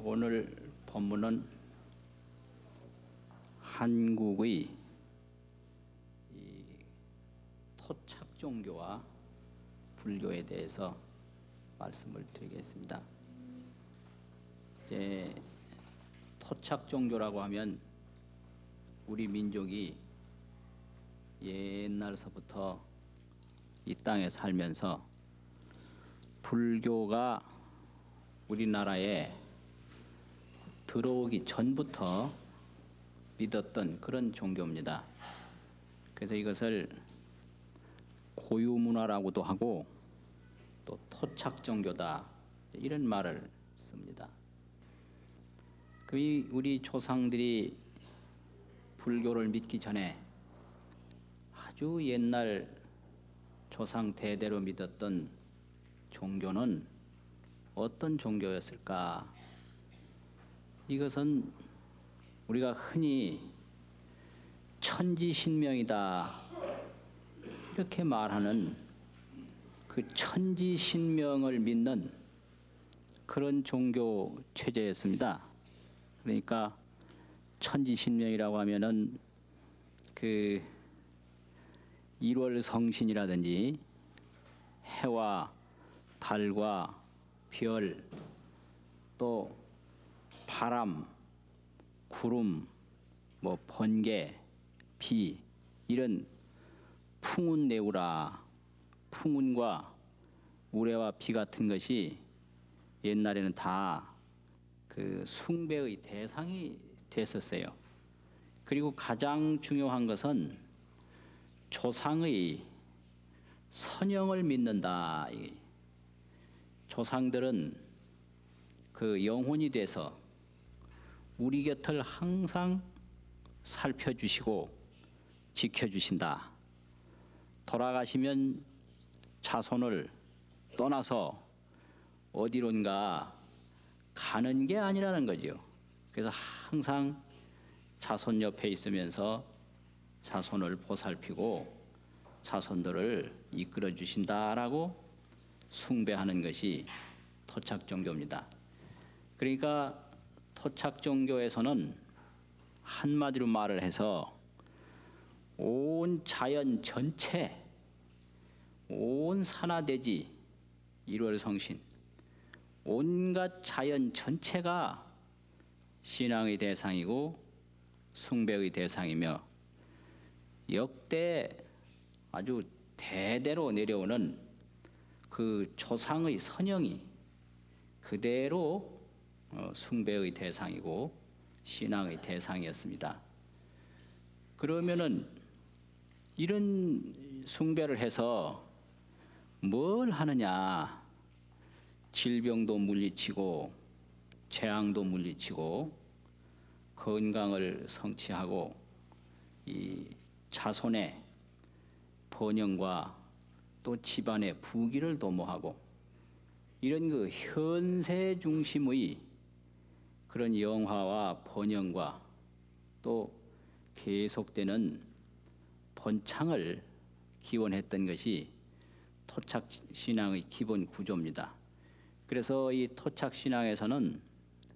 오늘 본문은 한국의 이 토착 종교와 불교에 대해서 말씀을 드리겠습니다. 이제 토착 종교라고 하면 우리 민족이 옛날서부터 이 땅에 살면서 불교가 우리나라에 들어오기 전부터 믿었던 그런 종교입니다. 그래서 이것을 고유문화라고도 하고 또 토착 종교다 이런 말을 씁니다. 우리 조상들이 불교를 믿기 전에 아주 옛날 조상 대대로 믿었던 종교는 어떤 종교였을까? 이것은 우리가 흔히 천지신명이다 이렇게 말하는 그 천지신명을 믿는 그런 종교 체제였습니다. 그러니까 천지신명이라고 하면은 그 일월성신이라든지 해와 달과 별, 또 바람, 구름, 번개, 비 이런 풍운내우라, 풍운과 우레와 비 같은 것이 옛날에는 다 그 숭배의 대상이 됐었어요. 그리고 가장 중요한 것은 조상의 선영을 믿는다. 조상들은 그 영혼이 돼서 우리 곁을 항상 살펴주시고 지켜주신다. 돌아가시면 자손을 떠나서 어디론가 가는 게 아니라는 거죠. 그래서 항상 자손 옆에 있으면서 자손을 보살피고 자손들을 이끌어 주신다라고 숭배하는 것이 토착 종교입니다. 그러니까 토착 종교에서는 한마디로 말을 해서 온 자연 전체, 온 산하대지, 일월성신, 온갖 자연 전체가 신앙의 대상이고 숭배의 대상이며 역대 아주 대대로 내려오는 그 조상의 선영이 그대로 숭배의 대상이고 신앙의 대상이었습니다. 그러면은 이런 숭배를 해서 뭘 하느냐? 질병도 물리치고 재앙도 물리치고 건강을 성취하고 이 자손의 번영과 또 집안의 부귀를 도모하고 이런 그 현세 중심의 그런 영화와 번영과 또 계속되는 번창을 기원했던 것이 토착 신앙의 기본 구조입니다. 그래서 이 토착 신앙에서는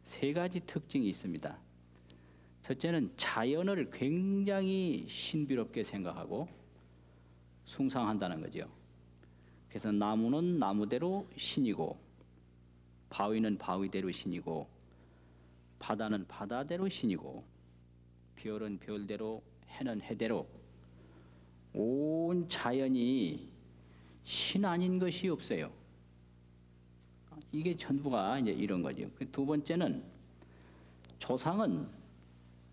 세 가지 특징이 있습니다. 첫째는 자연을 굉장히 신비롭게 생각하고 숭상한다는 거죠. 그래서 나무는 나무대로 신이고 바위는 바위대로 신이고 바다는 바다대로 신이고 별은 별대로 해는 해대로 온 자연이 신 아닌 것이 없어요. 이게 전부가 이제 이런 거죠. 두 번째는 조상은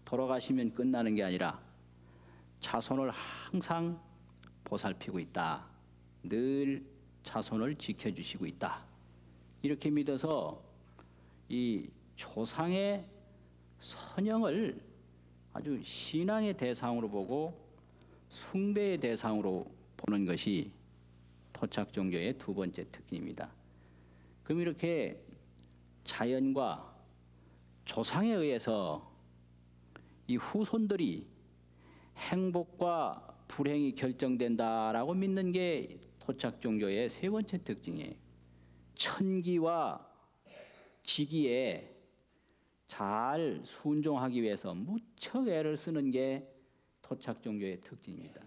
돌아가시면 끝나는 게 아니라 자손을 항상 보살피고 있다. 늘 자손을 지켜주시고 있다. 이렇게 믿어서 이 조상의 선영을 아주 신앙의 대상으로 보고 숭배의 대상으로 보는 것이 토착 종교의 두 번째 특징입니다. 그럼 이렇게 자연과 조상에 의해서 이 후손들이 행복과 불행이 결정된다라고 믿는 게 토착 종교의 세 번째 특징이에요. 천기와 지기에 잘 순종하기 위해서 무척 애를 쓰는 게 토착 종교의 특징입니다.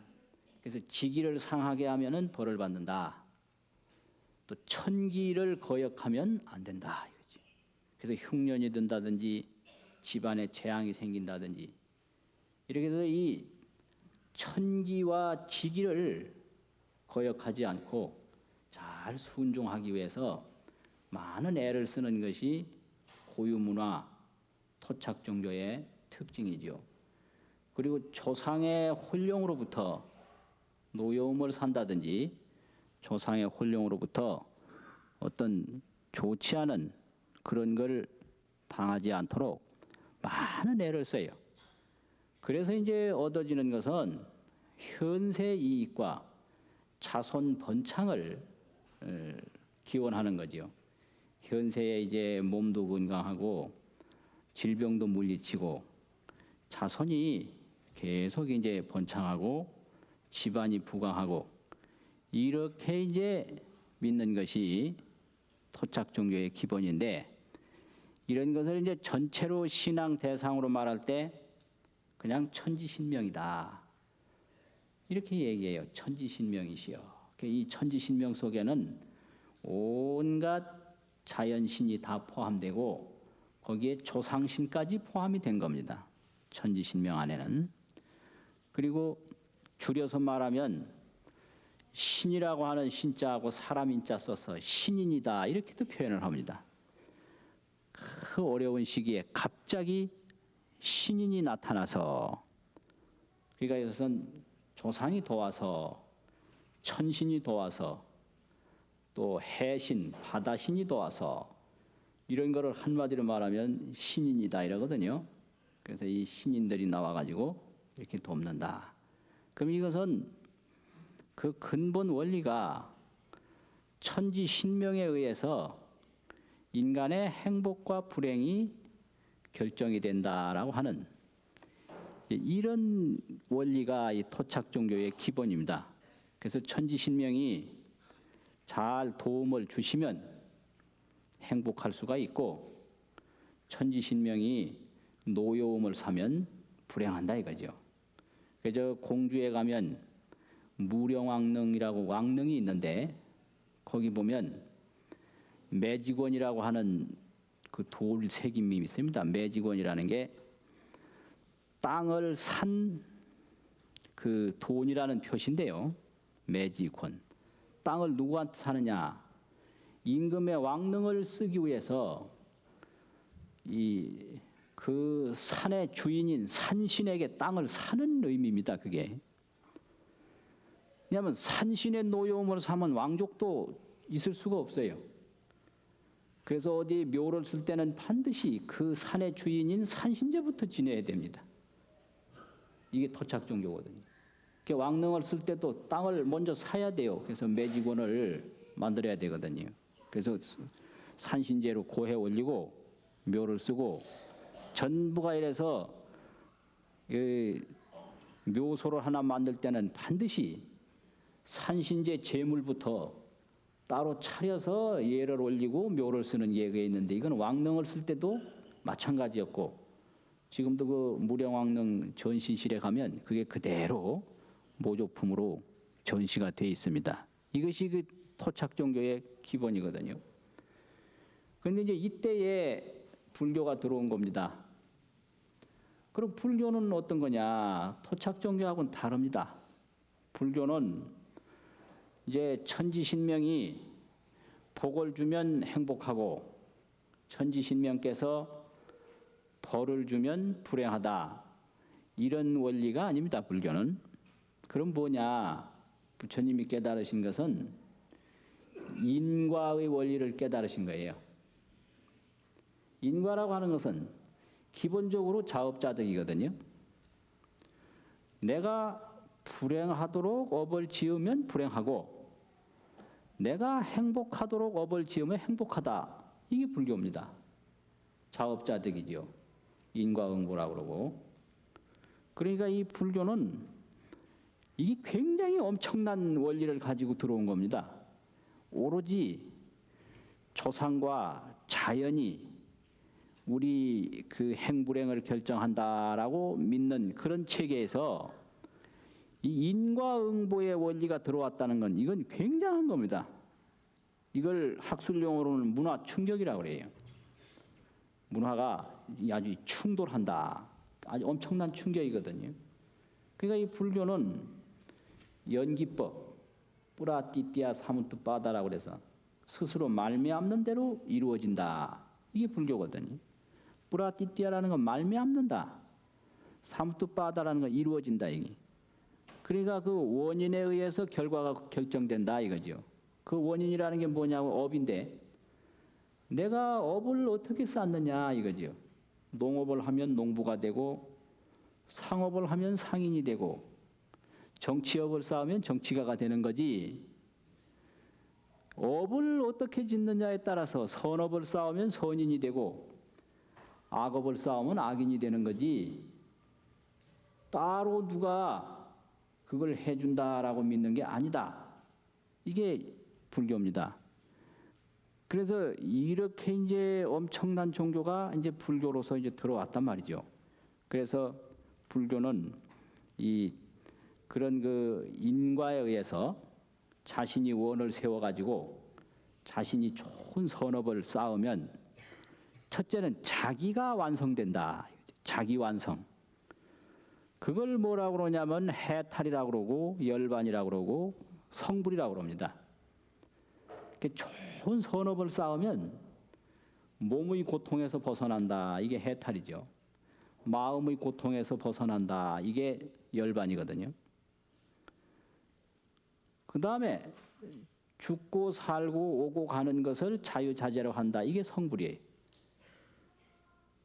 그래서 직위를 상하게 하면은 벌을 받는다. 또 천기를 거역하면 안 된다 이거지. 그래서 흉년이 든다든지 집안에 재앙이 생긴다든지 이렇게 해서 이 천기와 직위를 거역하지 않고 잘 순종하기 위해서 많은 애를 쓰는 것이 고유문화 토착 종교의 특징이죠. 그리고 조상의 혼령으로부터 노여움을 산다든지 조상의 혼령으로부터 어떤 좋지 않은 그런 걸 당하지 않도록 많은 애를 써요. 그래서 이제 얻어지는 것은 현세 이익과 자손 번창을 기원하는 거죠. 현세에 이제 몸도 건강하고 질병도 물리치고 자손이 계속 이제 번창하고 집안이 부강하고 이렇게 이제 믿는 것이 토착 종교의 기본인데 이런 것을 이제 전체로 신앙 대상으로 말할 때 그냥 천지신명이다 이렇게 얘기해요. 천지신명이시여. 이 천지신명 속에는 온갖 자연신이 다 포함되고 거기에 조상신까지 포함이 된 겁니다. 천지신명 안에는. 그리고 줄여서 말하면 신이라고 하는 신자하고 사람 인자 써서 신인이다 이렇게도 표현을 합니다. 그 어려운 시기에 갑자기 신인이 나타나서 그러니까 이것은 조상이 도와서 천신이 도와서 또 해신, 바다신이 도와서 이런 거를 한마디로 말하면 신인이다 이러거든요. 그래서 이 신인들이 나와가지고 이렇게 돕는다. 그럼 이것은 그 근본 원리가 천지신명에 의해서 인간의 행복과 불행이 결정이 된다라고 하는 이런 원리가 이 토착 종교의 기본입니다. 그래서 천지신명이 잘 도움을 주시면 행복할 수가 있고 천지신명이 노여움을 사면 불행한다 이거죠. 그래서 공주에 가면 무령왕릉이라고 왕릉이 있는데 거기 보면 매직원이라고 하는 그 돌 새김이 있습니다. 매직원이라는 게 땅을 산 그 돈이라는 표시인데요. 매직원. 땅을 누구한테 사느냐? 임금의 왕릉을 쓰기 위해서 그 산의 주인인 산신에게 땅을 사는 의미입니다. 그게. 왜냐하면 산신의 노여움을 사면 왕족도 있을 수가 없어요. 그래서 어디 묘를 쓸 때는 반드시 그 산의 주인인 산신제부터 지내야 됩니다. 이게 토착 종교거든요. 왕릉을 쓸 때도 땅을 먼저 사야 돼요. 그래서 매직원을 만들어야 되거든요. 그래서 산신제로 고해 올리고 묘를 쓰고 전부가 이래서 묘소를 하나 만들 때는 반드시 산신제 제물부터 따로 차려서 예를 올리고 묘를 쓰는 예가 있는데 이건 왕릉을 쓸 때도 마찬가지였고 지금도 그 무령왕릉 전시실에 가면 그게 그대로 모조품으로 전시가 되어 있습니다. 이것이 그 토착 종교의 기본이거든요. 그런데 이제 이때에 불교가 들어온 겁니다. 그럼 불교는 어떤 거냐? 토착 종교하고는 다릅니다. 불교는 이제 천지신명이 복을 주면 행복하고 천지신명께서 벌을 주면 불행하다. 이런 원리가 아닙니다. 불교는. 그럼 뭐냐? 부처님이 깨달으신 것은 인과의 원리를 깨달으신 거예요. 인과라고 하는 것은 기본적으로 자업자득이거든요. 내가 불행하도록 업을 지으면 불행하고 내가 행복하도록 업을 지으면 행복하다. 이게 불교입니다. 자업자득이죠. 인과응보라고 그러고. 그러니까 이 불교는 이게 굉장히 엄청난 원리를 가지고 들어온 겁니다. 오로지 조상과 자연이 우리 그 행불행을 결정한다라고 믿는 그런 체계에서 이 인과응보의 원리가 들어왔다는 건 이건 굉장한 겁니다. 이걸 학술용어로는 문화 충격이라고 그래요. 문화가 아주 충돌한다. 아주 엄청난 충격이거든요. 그러니까 이 불교는 연기법, 뿌라띠띠아 사무트빠다라고 그래서 스스로 말미암는 대로 이루어진다. 이게 불교거든요. 뿌라띠띠아라는 건 말미암는다. 사무트빠다라는 건 이루어진다. 이게. 그러니까 그 원인에 의해서 결과가 결정된다 이거죠. 그 원인이라는 게 뭐냐고 업인데 내가 업을 어떻게 쌓느냐 이거죠. 농업을 하면 농부가 되고 상업을 하면 상인이 되고 정치업을 쌓으면 정치가가 되는 거지. 업을 어떻게 짓느냐에 따라서 선업을 쌓으면 선인이 되고 악업을 쌓으면 악인이 되는 거지. 따로 누가 그걸 해준다라고 믿는 게 아니다. 이게 불교입니다. 그래서 이렇게 이제 엄청난 종교가 이제 불교로서 이제 들어왔단 말이죠. 그래서 불교는 이 그런 그 인과에 의해서 자신이 원을 세워가지고 자신이 좋은 선업을 쌓으면 첫째는 자기가 완성된다. 자기 완성. 그걸 뭐라고 그러냐면 해탈이라고 그러고 열반이라고 그러고 성불이라고 그럽니다. 좋은 선업을 쌓으면 몸의 고통에서 벗어난다. 이게 해탈이죠. 마음의 고통에서 벗어난다. 이게 열반이거든요. 그 다음에 죽고 살고 오고 가는 것을 자유자재로 한다. 이게 성불이에요.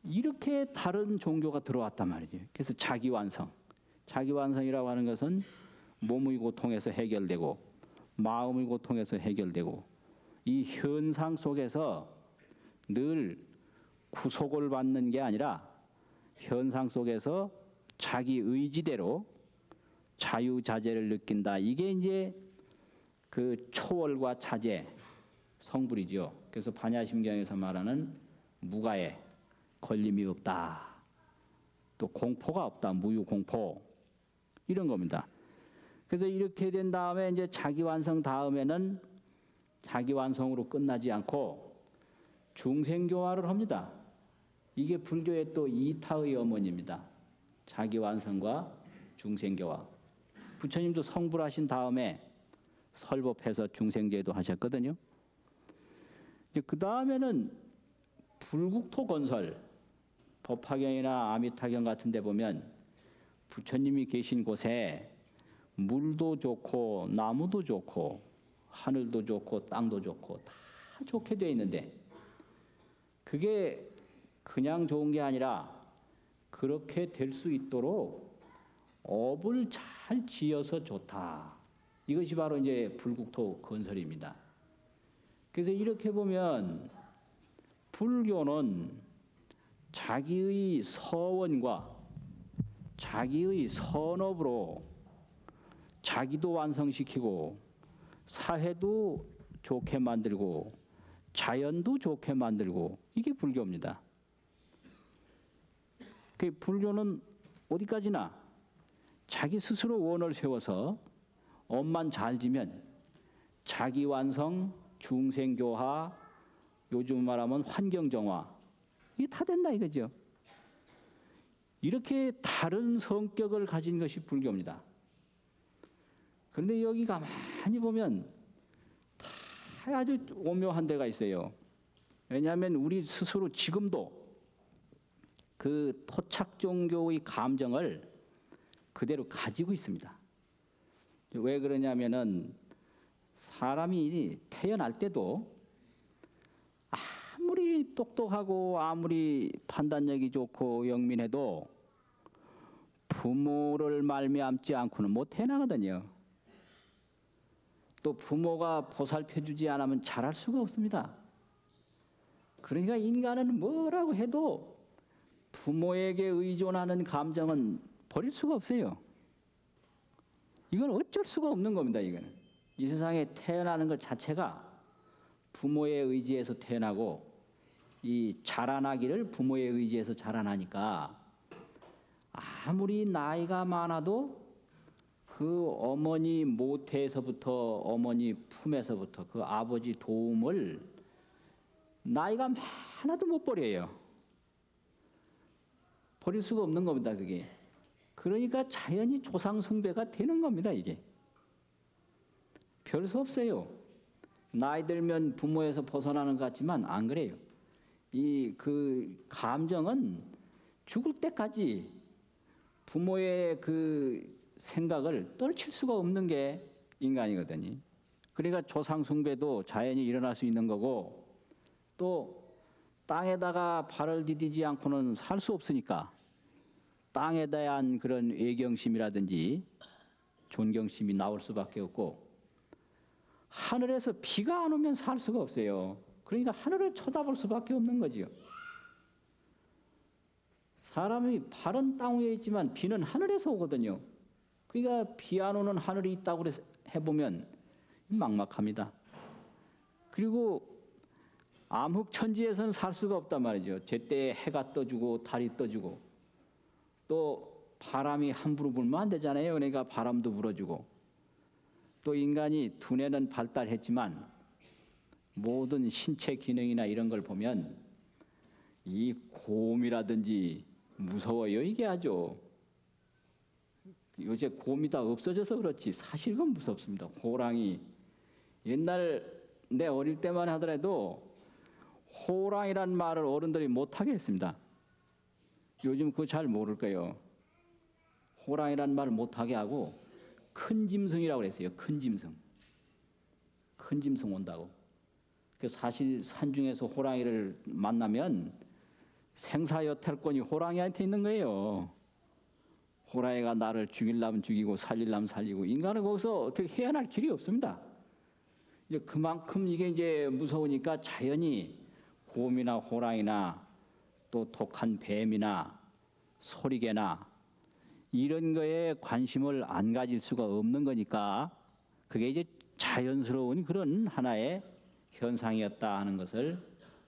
이렇게 다른 종교가 들어왔단 말이죠. 그래서 자기완성. 자기완성이라고 하는 것은 몸의 고통에서 해결되고 마음의 고통에서 해결되고 이 현상 속에서 늘 구속을 받는 게 아니라 현상 속에서 자기 의지대로 자유자재를 느낀다. 이게 이제 그 초월과 자재 성불이죠. 그래서 반야심경에서 말하는 무가에 걸림이 없다. 또 공포가 없다. 무유공포. 이런 겁니다. 그래서 이렇게 된 다음에 이제 자기 완성 다음에는 자기 완성으로 끝나지 않고 중생교화를 합니다. 이게 불교의 또 이타의 어머니입니다. 자기 완성과 중생교화. 부처님도 성불하신 다음에 설법해서 중생제도 하셨거든요. 이제 그 다음에는 불국토 건설, 법화경이나 아미타경 같은 데 보면 부처님이 계신 곳에 물도 좋고 나무도 좋고 하늘도 좋고 땅도 좋고 다 좋게 되어 있는데 그게 그냥 좋은 게 아니라 그렇게 될 수 있도록 업을 잘 지어서 좋다. 이것이 바로 이제 불국토 건설입니다. 그래서 이렇게 보면 불교는 자기의 서원과 자기의 선업으로 자기도 완성시키고 사회도 좋게 만들고 자연도 좋게 만들고 이게 불교입니다. 그 불교는 어디까지나 자기 스스로 원을 세워서 업만 잘 지면 자기 완성, 중생교화, 요즘 말하면 환경정화 이게 다 된다 이거죠. 이렇게 다른 성격을 가진 것이 불교입니다. 그런데 여기 가만히 보면 다 아주 오묘한 데가 있어요. 왜냐하면 우리 스스로 지금도 그 토착 종교의 감정을 그대로 가지고 있습니다. 왜 그러냐면은 사람이 태어날 때도 아무리 똑똑하고 아무리 판단력이 좋고 영민해도 부모를 말미암지 않고는 못 태어나거든요. 또 부모가 보살펴주지 않으면 자랄 수가 없습니다. 그러니까 인간은 뭐라고 해도 부모에게 의존하는 감정은 버릴 수가 없어요. 이건 어쩔 수가 없는 겁니다. 이거는 이 세상에 태어나는 것 자체가 부모의 의지에서 태어나고 이 자라나기를 부모에 의지해서 자라나니까 아무리 나이가 많아도 그 어머니 모태에서부터 어머니 품에서부터 그 아버지 도움을 나이가 많아도 못 버려요. 버릴 수가 없는 겁니다, 그게. 그러니까 자연히 조상 숭배가 되는 겁니다, 이게. 별 수 없어요. 나이 들면 부모에서 벗어나는 것 같지만 안 그래요. 이 그 감정은 죽을 때까지 부모의 그 생각을 떨칠 수가 없는 게 인간이거든요. 그러니까 조상 숭배도 자연히 일어날 수 있는 거고, 또 땅에다가 발을 디디지 않고는 살 수 없으니까 땅에 대한 그런 애경심이라든지 존경심이 나올 수밖에 없고, 하늘에서 비가 안 오면 살 수가 없어요. 그러니까 하늘을 쳐다볼 수밖에 없는 거지요. 사람이 발은 땅 위에 있지만 비는 하늘에서 오거든요. 그러니까 비 안 오는 하늘이 있다고 해보면 막막합니다. 그리고 암흑천지에서는 살 수가 없단 말이죠. 제때 해가 떠주고 달이 떠주고, 또 바람이 함부로 불면 안 되잖아요. 그러니까 바람도 불어주고, 또 인간이 두뇌는 발달했지만 모든 신체 기능이나 이런 걸 보면 이 곰이라든지 무서워요. 이게 아주 요새 곰이 다 없어져서 그렇지 사실 그건 무섭습니다. 호랑이, 옛날 내 어릴 때만 하더라도 호랑이란 말을 어른들이 못하게 했습니다. 요즘 그거 잘 모를 거예요. 호랑이란 말을 못하게 하고 큰 짐승이라고 그랬어요. 큰 짐승. 큰 짐승 온다고. 그래서 사실 산중에서 호랑이를 만나면 생사여탈권이 호랑이한테 있는 거예요. 호랑이가 나를 죽이려면 죽이고 살리려면 살리고, 인간은 거기서 어떻게 헤어날 길이 없습니다. 이제 그만큼 이게 이제 무서우니까 자연히 곰이나 호랑이나 또 독한 뱀이나 소리개나 이런 거에 관심을 안 가질 수가 없는 거니까 그게 이제 자연스러운 그런 하나의 현상이었다 하는 것을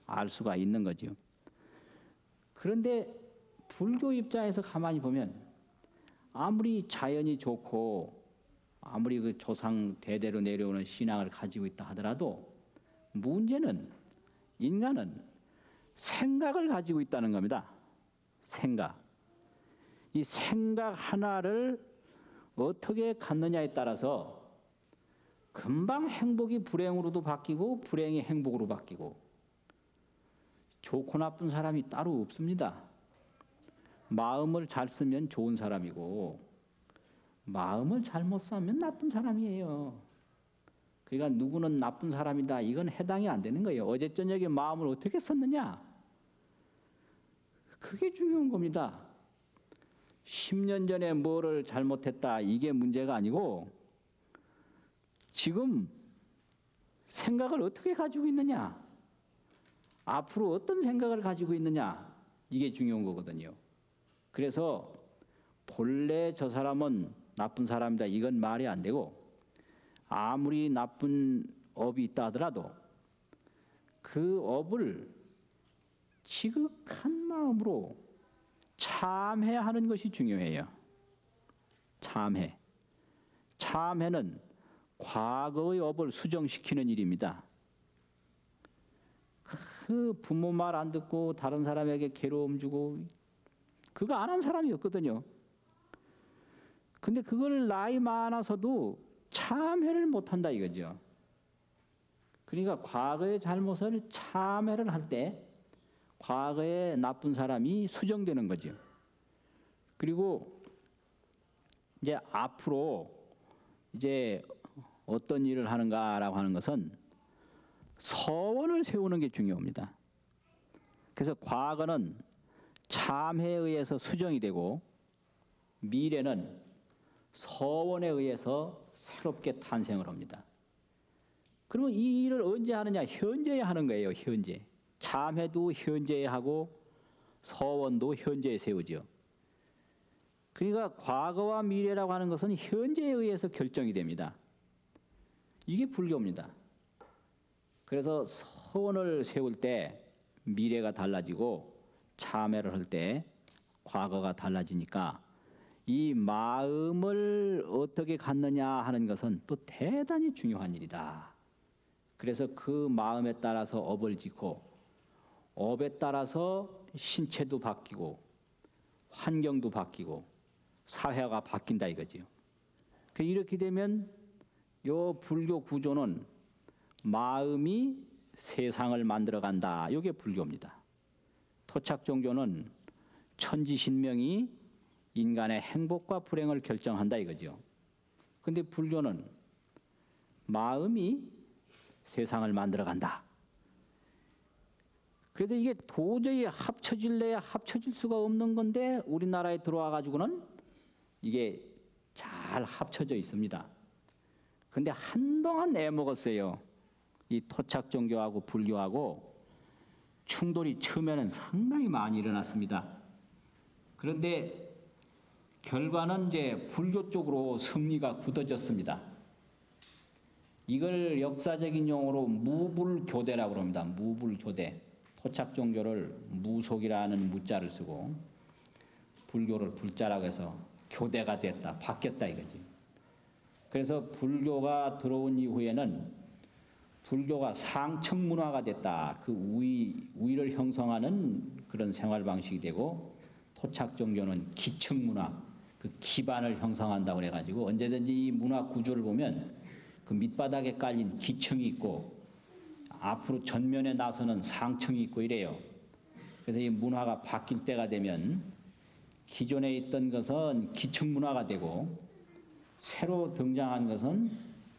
알 수가 있는 거죠. 그런데 불교 입장에서 가만히 보면 아무리 자연이 좋고 아무리 그 조상 대대로 내려오는 신앙을 가지고 있다 하더라도 문제는 인간은 생각을 가지고 있다는 겁니다. 생각. 이 생각 하나를 어떻게 갖느냐에 따라서 금방 행복이 불행으로도 바뀌고 불행이 행복으로 바뀌고, 좋고 나쁜 사람이 따로 없습니다. 마음을 잘 쓰면 좋은 사람이고 마음을 잘못 쓰면 나쁜 사람이에요. 그러니까 누구는 나쁜 사람이다 이건 해당이 안 되는 거예요. 어제 저녁에 마음을 어떻게 썼느냐, 그게 중요한 겁니다. 10년 전에 뭐를 잘못했다 이게 문제가 아니고 지금 생각을 어떻게 가지고 있느냐, 앞으로 어떤 생각을 가지고 있느냐, 이게 중요한 거거든요. 그래서 본래 저 사람은 나쁜 사람이다 이건 말이 안 되고, 아무리 나쁜 업이 있다 하더라도 그 업을 지극한 마음으로 참회하는 것이 중요해요. 참회. 참회는 과거의 업을 수정시키는 일입니다. 그 부모 말 안 듣고 다른 사람에게 괴로움 주고 그거 안 한 사람이었거든요. 근데 그걸 나이 많아서도 참회를 못한다 이거죠. 그러니까 과거의 잘못을 참회를 할 때 과거의 나쁜 사람이 수정되는 거죠. 그리고 이제 앞으로 이제 어떤 일을 하는가라고 하는 것은 서원을 세우는 게 중요합니다. 그래서 과거는 참회에 의해서 수정이 되고 미래는 서원에 의해서 새롭게 탄생을 합니다. 그러면 이 일을 언제 하느냐? 현재에 하는 거예요. 현재. 참회도 현재에 하고 서원도 현재에 세우죠. 그러니까 과거와 미래라고 하는 것은 현재에 의해서 결정이 됩니다. 이게 불교입니다. 그래서 서원을 세울 때 미래가 달라지고 참회를 할 때 과거가 달라지니까 이 마음을 어떻게 갖느냐 하는 것은 또 대단히 중요한 일이다. 그래서 그 마음에 따라서 업을 짓고 업에 따라서 신체도 바뀌고 환경도 바뀌고 사회가 바뀐다 이거지요. 이렇게 되면 요 불교 구조는 마음이 세상을 만들어간다. 이게 불교입니다. 토착 종교는 천지신명이 인간의 행복과 불행을 결정한다 이거죠. 근데 불교는 마음이 세상을 만들어간다. 그래서 이게 도저히 합쳐질래야 합쳐질 수가 없는 건데 우리나라에 들어와 가지고는 이게 잘 합쳐져 있습니다. 근데 한동안 애먹었어요. 이 토착 종교하고 불교하고 충돌이 처음에는 상당히 많이 일어났습니다. 그런데 결과는 이제 불교 쪽으로 승리가 굳어졌습니다. 이걸 역사적인 용어로 무불교대라고 합니다. 무불교대. 토착 종교를 무속이라는 무자를 쓰고 불교를 불자라고 해서 교대가 됐다, 바뀌었다 이거지. 그래서 불교가 들어온 이후에는 불교가 상층 문화가 됐다. 그 우위를 형성하는 그런 생활 방식이 되고 토착 종교는 기층 문화, 그 기반을 형성한다고 그래가지고 언제든지 이 문화 구조를 보면 그 밑바닥에 깔린 기층이 있고 앞으로 전면에 나서는 상층이 있고 이래요. 그래서 이 문화가 바뀔 때가 되면 기존에 있던 것은 기층 문화가 되고 새로 등장한 것은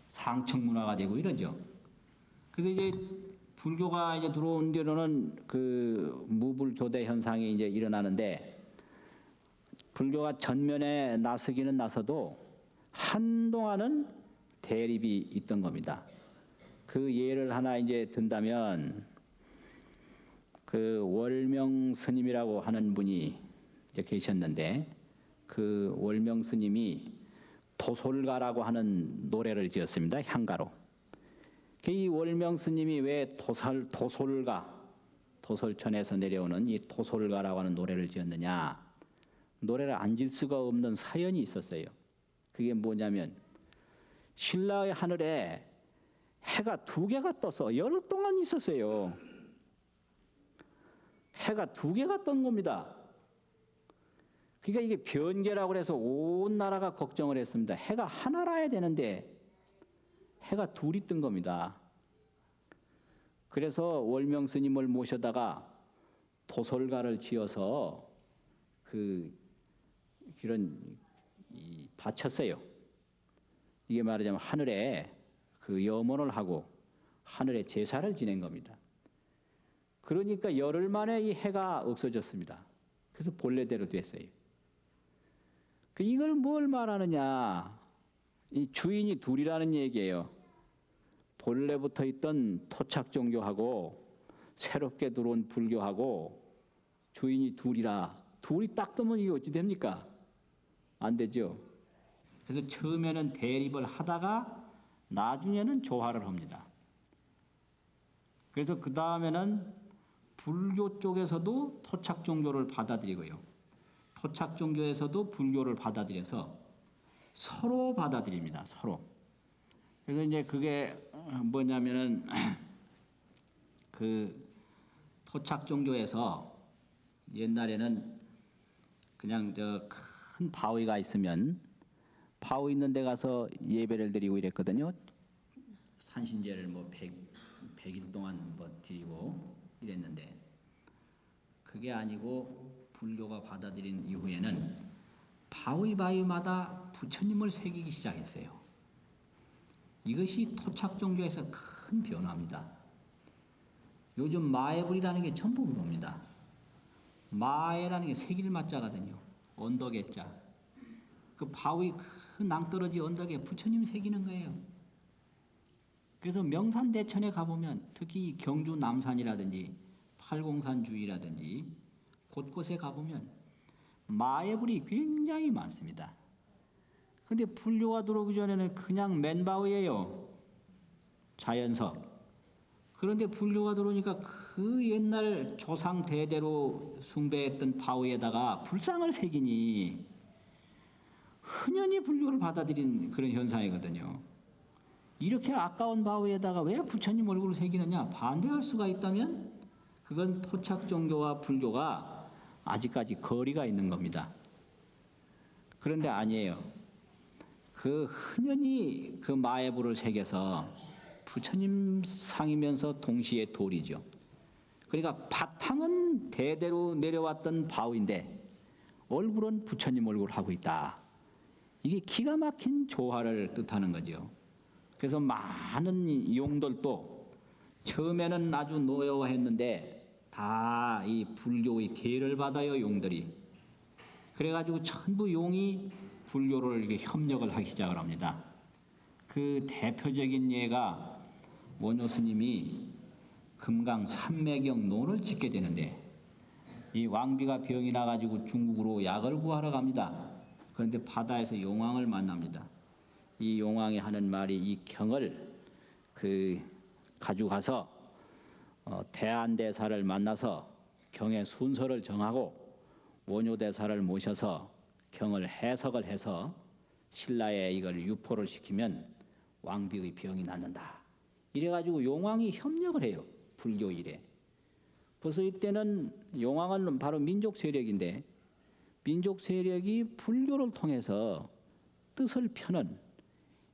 상층 문화가 되고 이러죠. 그래서 이제 불교가 이제 들어온 뒤로는 그 무불교대 현상이 이제 일어나는데 불교가 전면에 나서기는 나서도 한동안은 대립이 있던 겁니다. 그 예를 하나 이제 든다면 그 월명 스님이라고 하는 분이 이제 계셨는데 그 월명 스님이 도솔가라고 하는 노래를 지었습니다. 향가로. 이 월명 스님이 왜 도솔가, 도솔천에서 내려오는 이 도솔가라고 하는 노래를 지었느냐? 노래를 안 질 수가 없는 사연이 있었어요. 그게 뭐냐면 신라의 하늘에 해가 2개가 떠서 열흘 동안 있었어요. 해가 2개가 떤 겁니다. 그러니까 이게 변계라고 해서 온 나라가 걱정을 했습니다. 해가 하나라야 되는데 해가 2이 뜬 겁니다. 그래서 월명 스님을 모셔다가 도솔가를 지어서 그런 바쳤어요. 이게 말하자면 하늘에 그 염원을 하고 하늘에 제사를 지낸 겁니다. 그러니까 열흘 만에 이 해가 없어졌습니다. 그래서 본래대로 됐어요. 이걸 뭘 말하느냐? 이 주인이 둘이라는 얘기예요. 본래부터 있던 토착 종교하고 새롭게 들어온 불교하고 주인이 둘이라. 둘이 딱 뜨면 이게 어찌 됩니까? 안 되죠. 그래서 처음에는 대립을 하다가 나중에는 조화를 합니다. 그래서 그 다음에는 불교 쪽에서도 토착 종교를 받아들이고요. 토착 종교에서도 불교를 받아들여서 서로 받아들입니다. 서로. 그래서 이제 그게 뭐냐면은 그 토착 종교에서 옛날에는 그냥 저 큰 바위가 있으면 바위 있는 데 가서 예배를 드리고 이랬거든요. 산신제를 뭐 100일 동안 뭐 드리고 이랬는데 그게 아니고 불교가 받아들인 이후에는 바위마다 부처님을 새기기 시작했어요. 이것이 토착 종교에서 큰 변화입니다. 요즘 마애불이라는 게 전부 그겁니다. 마애라는 게 새길 마자거든요. 언덕의 자. 그 바위 큰 낭떠러지 언덕에 부처님 새기는 거예요. 그래서 명산대천에 가보면 특히 경주 남산이라든지 팔공산 주위라든지 곳곳에 가보면 마애불이 굉장히 많습니다. 근데 불교가 들어오기 전에는 그냥 맨바위예요. 자연석. 그런데 불교가 들어오니까 그 옛날 조상 대대로 숭배했던 바위에다가 불상을 새기니 흔연히 불교를 받아들인 그런 현상이거든요. 이렇게 아까운 바위에다가 왜 부처님 얼굴을 새기느냐? 반대할 수가 있다면 그건 토착 종교와 불교가 아직까지 거리가 있는 겁니다. 그런데 아니에요. 그 흔연히 그 마애불을 새겨서 부처님 상이면서 동시에 돌이죠. 그러니까 바탕은 대대로 내려왔던 바위인데 얼굴은 부처님 얼굴을 하고 있다. 이게 기가 막힌 조화를 뜻하는 거죠. 그래서 많은 용들도 처음에는 아주 노여워했는데 다 이 불교의 계를 받아요, 용들이. 그래가지고 전부 용이 불교를 이렇게 협력을 하기 시작을 합니다. 그 대표적인 예가 원효 스님이 금강 삼매경 논을 짓게 되는데 이 왕비가 병이 나가지고 중국으로 약을 구하러 갑니다. 그런데 바다에서 용왕을 만납니다. 이 용왕이 하는 말이 이 경을 가져가서 대안대사를 만나서 경의 순서를 정하고 원효대사를 모셔서 경을 해석을 해서 신라에 이걸 유포를 시키면 왕비의 병이 낫는다. 이래가지고 용왕이 협력을 해요. 불교 일에. 벌써 이때는 용왕은 바로 민족 세력인데 민족 세력이 불교를 통해서 뜻을 펴는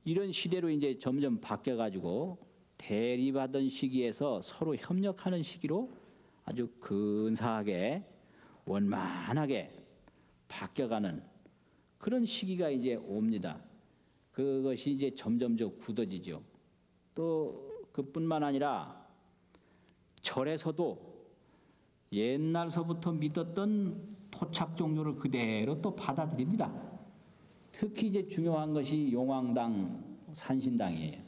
이런 시대로 이제 점점 바뀌어가지고 대립하던 시기에서 서로 협력하는 시기로 아주 근사하게 원만하게 바뀌어가는 그런 시기가 이제 옵니다. 그것이 이제 점점 굳어지죠. 또 그뿐만 아니라 절에서도 옛날서부터 믿었던 토착 종교를 그대로 또 받아들입니다. 특히 이제 중요한 것이 용왕당 산신당이에요.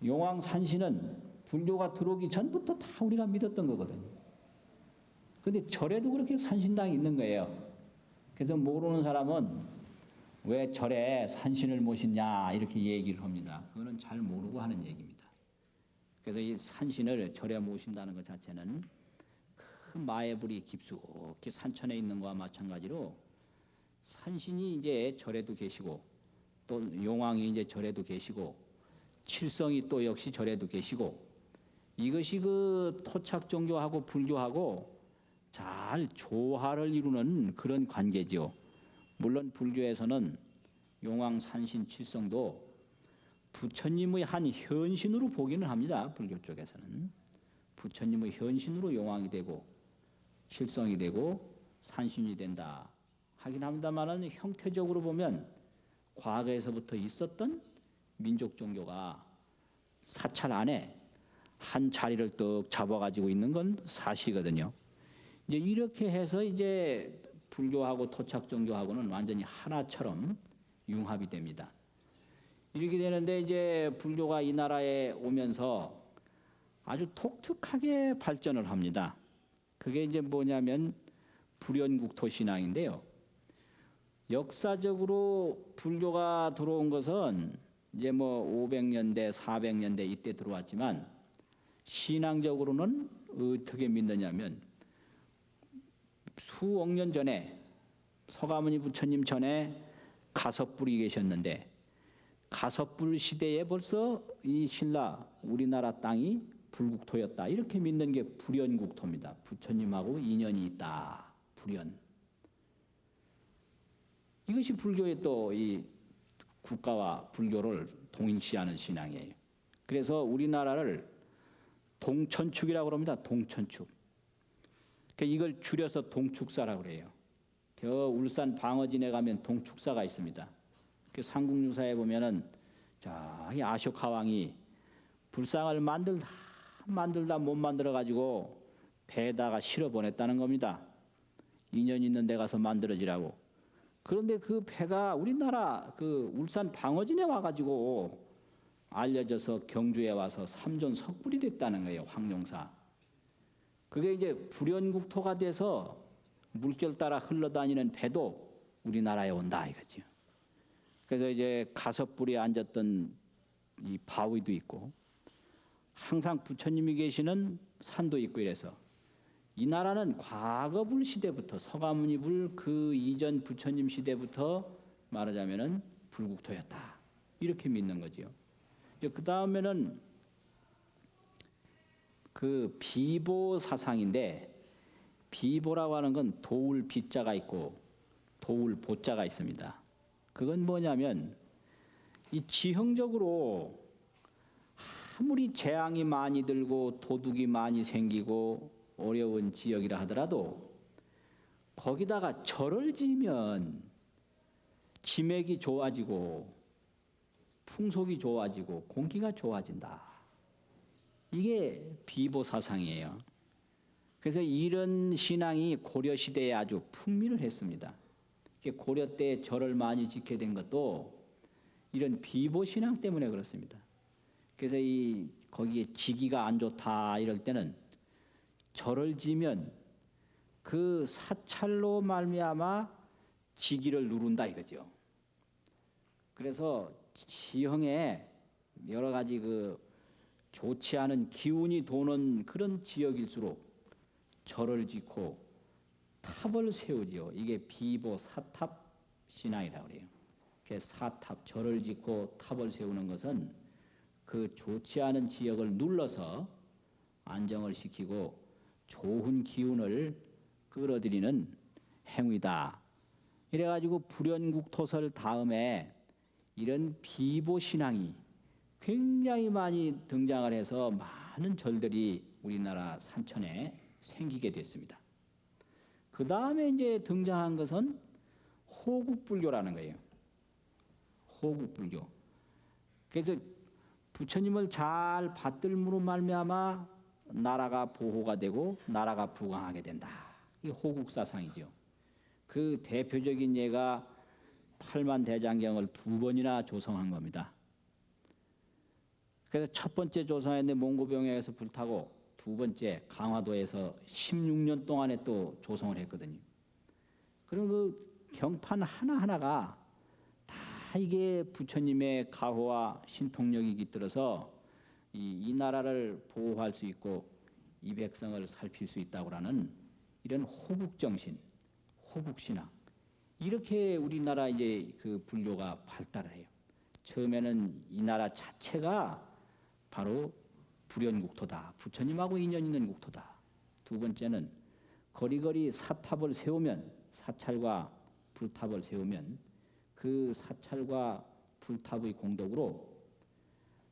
용왕 산신은 불교가 들어오기 전부터 다 우리가 믿었던 거거든요. 그런데 절에도 그렇게 산신당이 있는 거예요. 그래서 모르는 사람은 왜 절에 산신을 모시냐 이렇게 얘기를 합니다. 그거는 잘 모르고 하는 얘기입니다. 그래서 이 산신을 절에 모신다는 것 자체는 그 마애불이 깊숙이 산천에 있는 것과 마찬가지로 산신이 이제 절에도 계시고 또 용왕이 이제 절에도 계시고 칠성이 또 역시 절에도 계시고 이것이 그 토착 종교하고 불교하고 잘 조화를 이루는 그런 관계죠. 물론 불교에서는 용왕, 산신, 칠성도 부처님의 한 현신으로 보기는 합니다. 불교 쪽에서는 부처님의 현신으로 용왕이 되고 칠성이 되고 산신이 된다 하긴 합니다만은 형태적으로 보면 과거에서부터 있었던 민족 종교가 사찰 안에 한 자리를 떡 잡아가지고 있는 건 사실이거든요. 이제 이렇게 해서 이제 불교하고 토착 종교하고는 완전히 하나처럼 융합이 됩니다. 이렇게 되는데 이제 불교가 이 나라에 오면서 아주 독특하게 발전을 합니다. 그게 이제 뭐냐면 불연국토 신앙인데요. 역사적으로 불교가 들어온 것은 이제 뭐 500년대, 400년대 이때 들어왔지만 신앙적으로는 어떻게 믿느냐면 수억 년 전에 서가모니 부처님 전에 가섭불이 계셨는데 가섭불 시대에 벌써 이 신라 우리나라 땅이 불국토였다 이렇게 믿는 게 불연국토입니다. 부처님하고 인연이 있다. 불연. 이것이 불교의 또 이 국가와 불교를 동일시하는 신앙이에요. 그래서 우리나라를 동천축이라고 합니다. 동천축. 이걸 줄여서 동축사라고 그래요. 저 울산 방어진에 가면 동축사가 있습니다. 그 삼국유사에 보면은 저기 아쇼카 왕이 불상을 만들다 못 만들어 가지고 배에다가 실어 보냈다는 겁니다. 인연 있는 데 가서 만들어지라고. 그런데 그 배가 우리나라 그 울산 방어진에 와가지고 알려져서 경주에 와서 삼존 석불이 됐다는 거예요. 황룡사. 그게 이제 불연국토가 돼서 물결 따라 흘러다니는 배도 우리나라에 온다 이거죠. 그래서 이제 가섭불이 앉았던 이 바위도 있고 항상 부처님이 계시는 산도 있고 이래서 이 나라는 과거 불 시대부터 서가모니 불 그 이전 부처님 시대부터 말하자면은 불국토였다 이렇게 믿는 거지요. 그 다음에는 그 비보 사상인데 비보라고 하는 건 도울 비자가 있고 도울 보자가 있습니다. 그건 뭐냐면 이 지형적으로 아무리 재앙이 많이 들고 도둑이 많이 생기고 어려운 지역이라 하더라도 거기다가 절을 지으면 지맥이 좋아지고 풍속이 좋아지고 공기가 좋아진다. 이게 비보 사상이에요. 그래서 이런 신앙이 고려 시대에 아주 풍미를 했습니다. 고려 때 절을 많이 짓게 된 것도 이런 비보 신앙 때문에 그렇습니다. 그래서 거기에 지기가 안 좋다 이럴 때는 절을 지면 그 사찰로 말미암아 지기를 누른다 이거죠. 그래서 지형에 여러 가지 그 좋지 않은 기운이 도는 그런 지역일수록 절을 짓고 탑을 세우지요. 이게 비보 사탑 신앙이라고 그래요. 사탑 절을 짓고 탑을 세우는 것은 그 좋지 않은 지역을 눌러서 안정을 시키고 좋은 기운을 끌어들이는 행위다. 이래가지고 불연국토설 다음에 이런 비보 신앙이 굉장히 많이 등장을 해서 많은 절들이 우리나라 산천에 생기게 됐습니다. 그 다음에 이제 등장한 것은 호국불교라는 거예요. 호국불교. 그래서 부처님을 잘 받들므로 말미암아 나라가 보호가 되고 나라가 부강하게 된다. 이게 호국사상이죠. 그 대표적인 예가 팔만대장경을 2번이나 조성한 겁니다. 그래서 첫 번째 조성했는데 몽고병에서 불타고 두 번째 강화도에서 16년 동안에 또 조성을 했거든요. 그럼 그 경판 하나하나가 다 이게 부처님의 가호와 신통력이 깃들어서 이 나라를 보호할 수 있고 이 백성을 살필 수 있다고 하는 이런 호국정신, 호국신앙. 이렇게 우리나라 이제 그 불교가 발달을 해요. 처음에는 이 나라 자체가 바로 불연국토다. 부처님하고 인연 있는 국토다. 두 번째는 거리거리 사탑을 세우면 사찰과 불탑을 세우면 그 사찰과 불탑의 공덕으로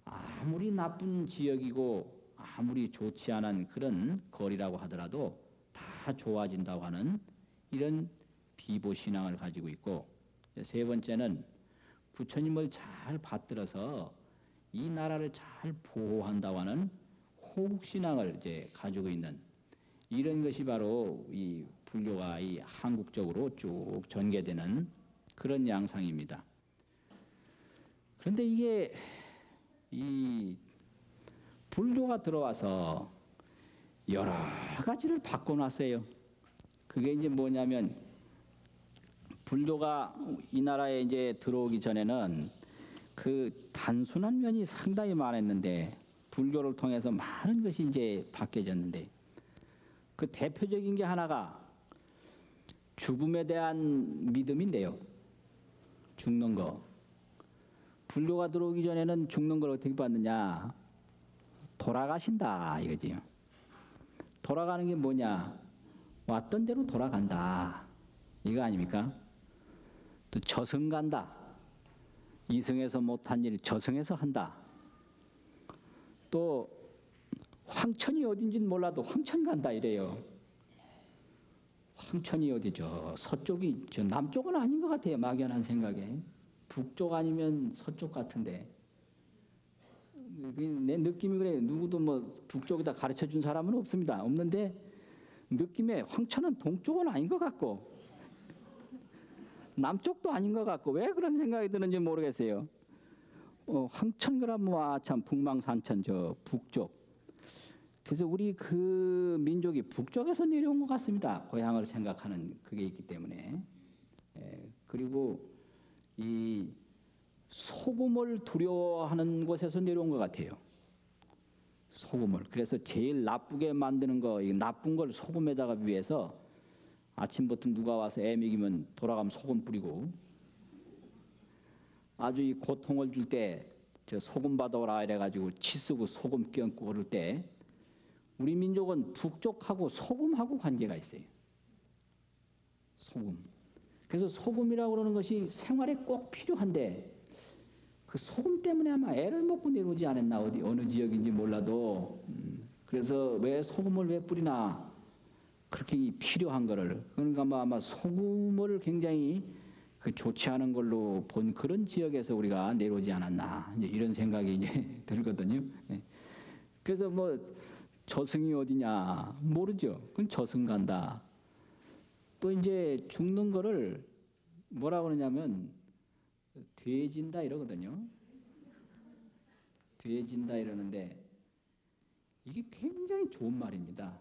아무리 나쁜 지역이고 아무리 좋지 않은 그런 거리라고 하더라도 다 좋아진다고 하는 이런 비보신앙을 가지고 있고, 세 번째는 부처님을 잘 받들어서 이 나라를 잘 보호한다고 하는 호국신앙을 이제 가지고 있는 이런 것이 바로 이 불교가 이 한국적으로 쭉 전개되는 그런 양상입니다. 그런데 이게 이 불교가 들어와서 여러 가지를 바꿔놨어요. 그게 이제 뭐냐면 불교가 이 나라에 이제 들어오기 전에는 그 단순한 면이 상당히 많았는데 불교를 통해서 많은 것이 이제 바뀌어졌는데 그 대표적인 게 하나가 죽음에 대한 믿음인데요. 죽는 거. 불교가 들어오기 전에는 죽는 걸 어떻게 봤느냐? 돌아가신다 이거지요. 돌아가는 게 뭐냐? 왔던 대로 돌아간다. 이거 아닙니까? 또 저승 간다. 이승에서 못한 일 저승에서 한다. 또 황천이 어딘지는 몰라도 황천 간다 이래요. 황천이 어디죠? 서쪽이 저 남쪽은 아닌 것 같아요. 막연한 생각에. 북쪽 아니면 서쪽 같은데. 내 느낌이 그래요. 누구도 뭐 북쪽에다 가르쳐 준 사람은 없습니다. 없는데 느낌에 황천은 동쪽은 아닌 것 같고 남쪽도 아닌 것 같고 왜 그런 생각이 드는지 모르겠어요. 황천 그러면 참 북망산천 저 북쪽. 그래서 우리 그 민족이 북쪽에서 내려온 것 같습니다. 고향을 생각하는 그게 있기 때문에. 그리고 이 소금을 두려워하는 곳에서 내려온 것 같아요. 소금을. 그래서 제일 나쁘게 만드는 거, 이 나쁜 걸 소금에다가 비해서 아침부터 누가 와서 애 먹이면 돌아가면 소금 뿌리고 아주 이 고통을 줄 때 저 소금 받아오라 이래가지고 치 쓰고 소금 껴안고 그럴 때 우리 민족은 북쪽하고 소금하고 관계가 있어요. 소금. 그래서 소금이라고 그러는 것이 생활에 꼭 필요한데 그 소금 때문에 아마 애를 먹고 내려오지 않았나 어디 어느 지역인지 몰라도 그래서 왜 소금을 왜 뿌리나 그렇게 필요한 거를 그러니까 아마 소금을 굉장히 그 좋지 않은 걸로 본 그런 지역에서 우리가 내려오지 않았나 이제 이런 생각이 이제 들거든요. 그래서 뭐 저승이 어디냐 모르죠. 그건 저승 간다. 또 이제 죽는 거를 뭐라 그러냐면 돼진다 이러거든요. 돼진다 이러는데 이게 굉장히 좋은 말입니다.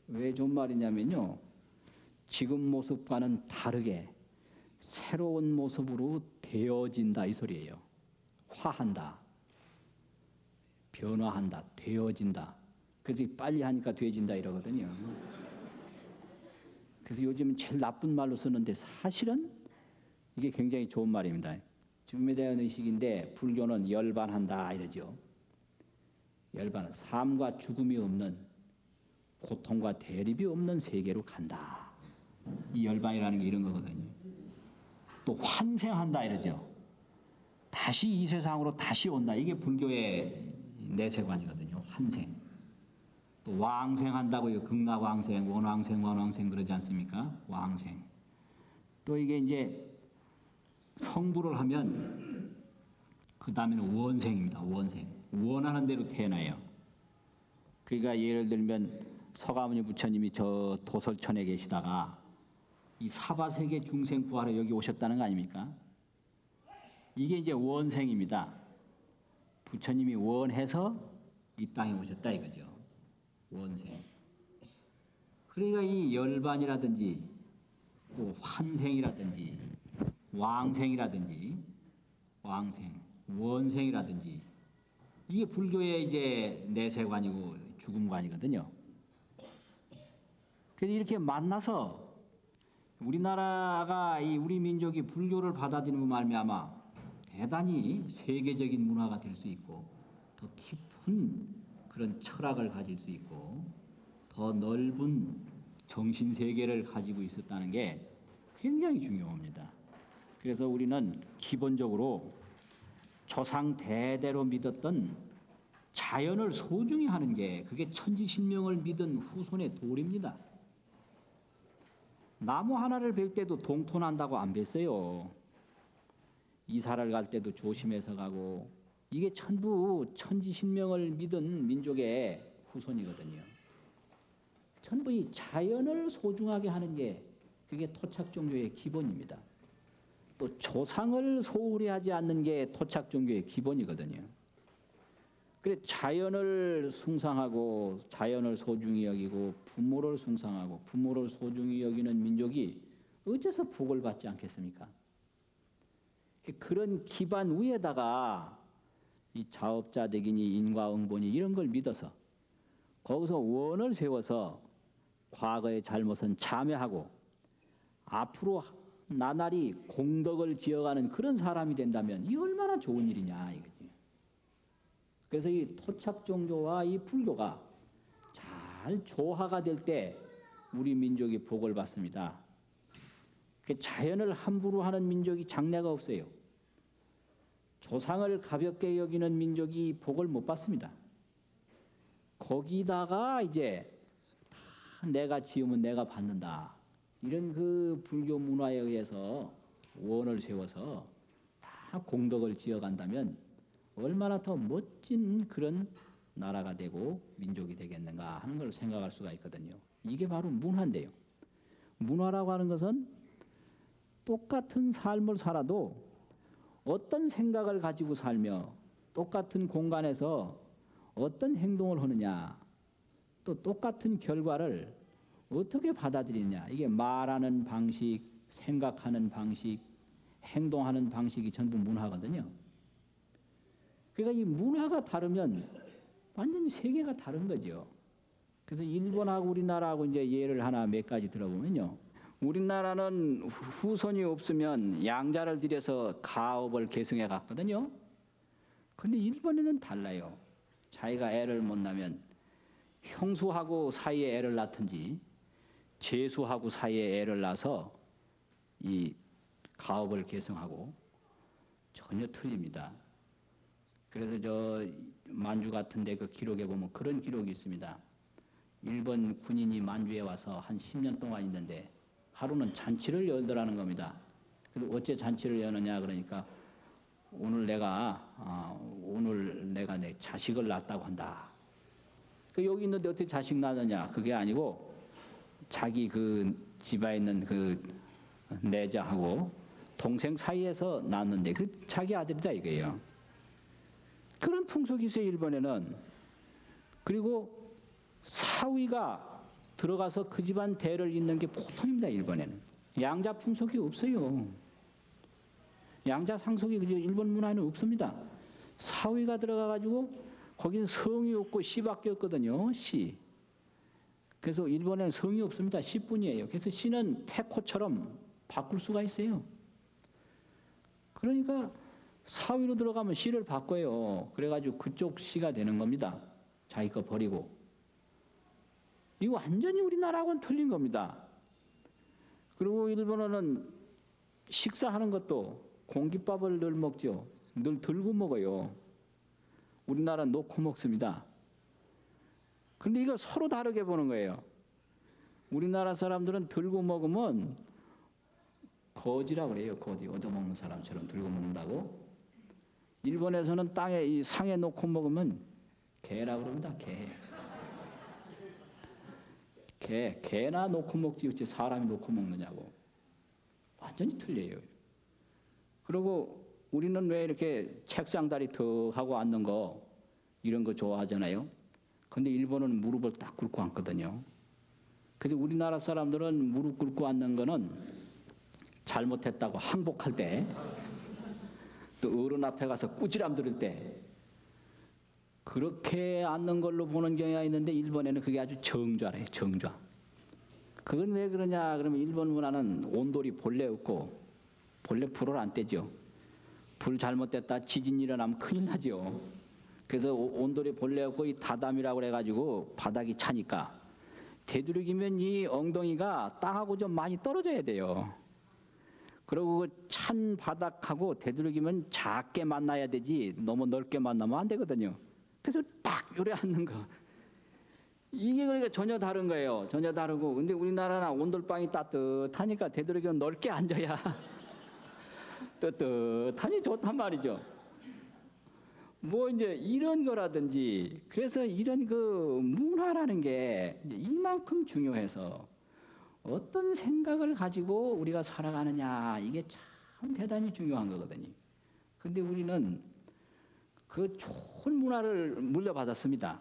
왜 좋은 말이냐면요. 지금 모습과는 다르게 새로운 모습으로 되어진다 이 소리예요. 화한다. 변화한다. 되어진다. 그래서 빨리 하니까 되어진다 이러거든요. 그래서 요즘은 제일 나쁜 말로 쓰는데 사실은 이게 굉장히 좋은 말입니다. 죽음에 대한 의식인데 불교는 열반한다 이러죠. 열반은 삶과 죽음이 없는 고통과 대립이 없는 세계로 간다. 이 열반이라는 게 이런 거거든요. 또 환생한다 이러죠. 다시 이 세상으로 다시 온다. 이게 불교의 내세관이거든요. 환생. 또 왕생한다고요. 극락왕생, 원왕생, 원왕생 그러지 않습니까? 왕생. 또 이게 이제 성불을 하면 그 다음에는 원생입니다. 원생. 원하는 대로 태어나요. 그러니까 예를 들면 서가모니 부처님이 저 도솔천에 계시다가 이 사바세계 중생 구하러 여기 오셨다는 거 아닙니까? 이게 이제 원생입니다. 부처님이 원해서 이 땅에 오셨다 이거죠. 원생. 그러니까 이 열반이라든지 또 환생이라든지 왕생이라든지 왕생, 원생이라든지 이게 불교의 이제 내세관이고 죽음관이거든요. 그래서 이렇게 만나서 우리나라가 우리 민족이 불교를 받아들이는 말미암아 대단히 세계적인 문화가 될 수 있고 더 깊은 그런 철학을 가질 수 있고 더 넓은 정신 세계를 가지고 있었다는 게 굉장히 중요합니다. 그래서 우리는 기본적으로 조상 대대로 믿었던 자연을 소중히 하는 게 그게 천지신명을 믿은 후손의 도리입니다. 나무 하나를 벨 때도 동토난다고 안 뱄어요. 이사를 갈 때도 조심해서 가고 이게 전부 천지신명을 믿은 민족의 후손이거든요. 전부 이 자연을 소중하게 하는 게 그게 토착종교의 기본입니다. 또 조상을 소홀히 하지 않는 게 토착종교의 기본이거든요. 그래 자연을 숭상하고 자연을 소중히 여기고 부모를 숭상하고 부모를 소중히 여기는 민족이 어째서 복을 받지 않겠습니까? 그런 기반 위에다가 이 자업자득이니 인과응보니 이런 걸 믿어서 거기서 원을 세워서 과거의 잘못은 자매하고 앞으로 나날이 공덕을 지어가는 그런 사람이 된다면 이 얼마나 좋은 일이냐 이거지. 그래서 이 토착종교와 이 불교가 잘 조화가 될 때 우리 민족이 복을 받습니다. 자연을 함부로 하는 민족이 장래가 없어요. 조상을 가볍게 여기는 민족이 복을 못 받습니다. 거기다가 이제 다 내가 지으면 내가 받는다. 이런 그 불교 문화에 의해서 원을 세워서 다 공덕을 지어간다면 얼마나 더 멋진 그런 나라가 되고 민족이 되겠는가 하는 걸 생각할 수가 있거든요. 이게 바로 문화인데요. 문화라고 하는 것은 똑같은 삶을 살아도 어떤 생각을 가지고 살며 똑같은 공간에서 어떤 행동을 하느냐 또 똑같은 결과를 어떻게 받아들이냐 이게 말하는 방식, 생각하는 방식, 행동하는 방식이 전부 문화거든요. 그러니까 이 문화가 다르면 완전히 세계가 다른 거죠. 그래서 일본하고 우리나라하고 이제 예를 하나 몇 가지 들어보면요. 우리나라는 후손이 없으면 양자를 들여서 가업을 계승해 갔거든요. 근데 일본에는 달라요. 자기가 애를 못 낳으면 형수하고 사이에 애를 낳든지 제수하고 사이에 애를 낳아서 이 가업을 계승하고 전혀 틀립니다. 그래서 저 만주 같은데 그 기록에 보면 그런 기록이 있습니다. 일본 군인이 만주에 와서 한 10년 동안 있는데 하루는 잔치를 열더라는 겁니다. 그래서 어째 잔치를 여느냐 그러니까 오늘 내가 내 자식을 낳았다고 한다. 그 여기 있는데 어떻게 자식 낳느냐? 그게 아니고 자기 그 집에 있는 그 내자하고 동생 사이에서 낳았는데 그 자기 아들이다 이거예요. 그런 풍속이 있어요 일본에는. 그리고 사위가 들어가서 그 집안 대를 잇는 게 보통입니다 일본에는. 양자 풍속이 없어요. 양자 상속이 일본 문화에는 없습니다. 사위가 들어가가지고 거기는 성이 없고 시밖에 없거든요. 시. 그래서 일본에는 성이 없습니다. 시뿐이에요. 그래서 시는 태코처럼 바꿀 수가 있어요. 그러니까 사위로 들어가면 시를 바꿔요. 그래가지고 그쪽 시가 되는 겁니다. 자기 거 버리고. 이거 완전히 우리나라하고는 틀린 겁니다. 그리고 일본어는 식사하는 것도 공깃밥을 늘 먹죠. 늘 들고 먹어요. 우리나라는 놓고 먹습니다. 근데 이거 서로 다르게 보는 거예요. 우리나라 사람들은 들고 먹으면 거지라고 그래요. 거지. 얻어먹는 사람처럼 들고 먹는다고. 일본에서는 땅에 이 상에 놓고 먹으면 개라고 그럽니다. 개나 놓고 먹지 어찌 사람이 놓고 먹느냐고. 완전히 틀려요. 그리고 우리는 왜 이렇게 책상다리 더 하고 앉는 거 이런 거 좋아하잖아요. 근데 일본은 무릎을 딱 꿇고 앉거든요. 그래서 우리나라 사람들은 무릎 꿇고 앉는 거는 잘못했다고 항복할 때, 또 어른 앞에 가서 꾸지람 들을 때 그렇게 앉는 걸로 보는 경향이 있는데 일본에는 그게 아주 정좌래요. 정좌. 그건 왜 그러냐 그러면 일본 문화는 온돌이 본래 없고 본래 불을 안 떼죠. 불 잘못됐다 지진 일어나면 큰일 나죠. 그래서 온돌이 본래 없고 이 다담이라고 그래가지고 바닥이 차니까 되도록이면 이 엉덩이가 땅하고 좀 많이 떨어져야 돼요. 그리고 그 찬 바닥하고 되도록이면 작게 만나야 되지 너무 넓게 만나면 안 되거든요. 그래서 딱 요래 앉는 거. 이게 그러니까 전혀 다른 거예요. 전혀 다르고. 근데 우리나라는 온돌방이 따뜻하니까 되도록이면 넓게 앉아야 뜨뜻하니 좋단 말이죠. 뭐 이제 이런 거라든지 그래서 이런 그 문화라는 게 이만큼 중요해서 어떤 생각을 가지고 우리가 살아가느냐 이게 참 대단히 중요한 거거든요. 근데 우리는 그 좋은 문화를 물려받았습니다.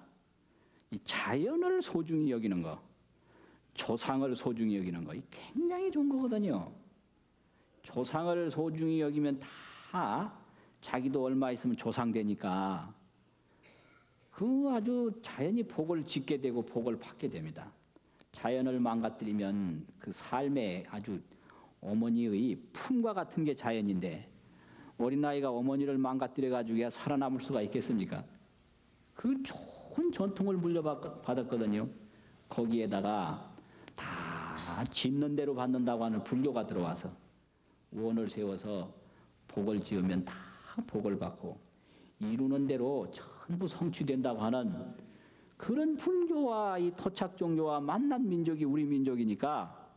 이 자연을 소중히 여기는 거, 조상을 소중히 여기는 거, 이 굉장히 좋은 거거든요. 조상을 소중히 여기면 다 자기도 얼마 있으면 조상 되니까 그 아주 자연히 복을 짓게 되고 복을 받게 됩니다. 자연을 망가뜨리면 그 삶에 아주 어머니의 품과 같은 게 자연인데 어린아이가 어머니를 망가뜨려 가지고 살아남을 수가 있겠습니까? 그 좋은 전통을 물려받았거든요. 거기에다가 다 짓는 대로 받는다고 하는 불교가 들어와서 원을 세워서 복을 지으면 다 복을 받고 이루는 대로 전부 성취된다고 하는 그런 불교와 이 토착 종교와 만난 민족이 우리 민족이니까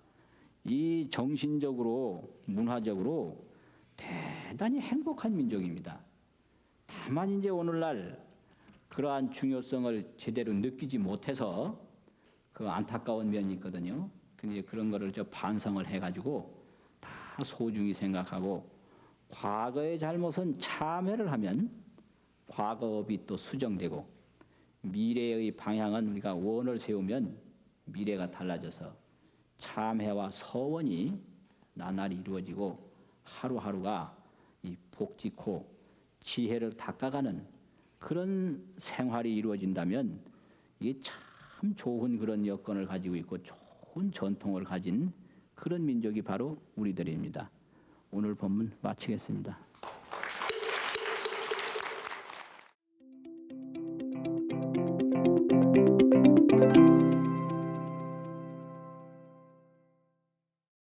이 정신적으로 문화적으로 대단히 행복한 민족입니다. 다만 이제 오늘날 그러한 중요성을 제대로 느끼지 못해서 그 안타까운 면이 있거든요. 근데 그런 거를 반성을 해가지고 다 소중히 생각하고 과거의 잘못은 참회를 하면 과거업이 또 수정되고 미래의 방향은 우리가 원을 세우면 미래가 달라져서 참회와 서원이 나날이 이루어지고 하루하루가 이 복짓고 지혜를 닦아가는 그런 생활이 이루어진다면 이게 참 좋은 그런 여건을 가지고 있고 좋은 전통을 가진 그런 민족이 바로 우리들입니다. 오늘 본문 마치겠습니다.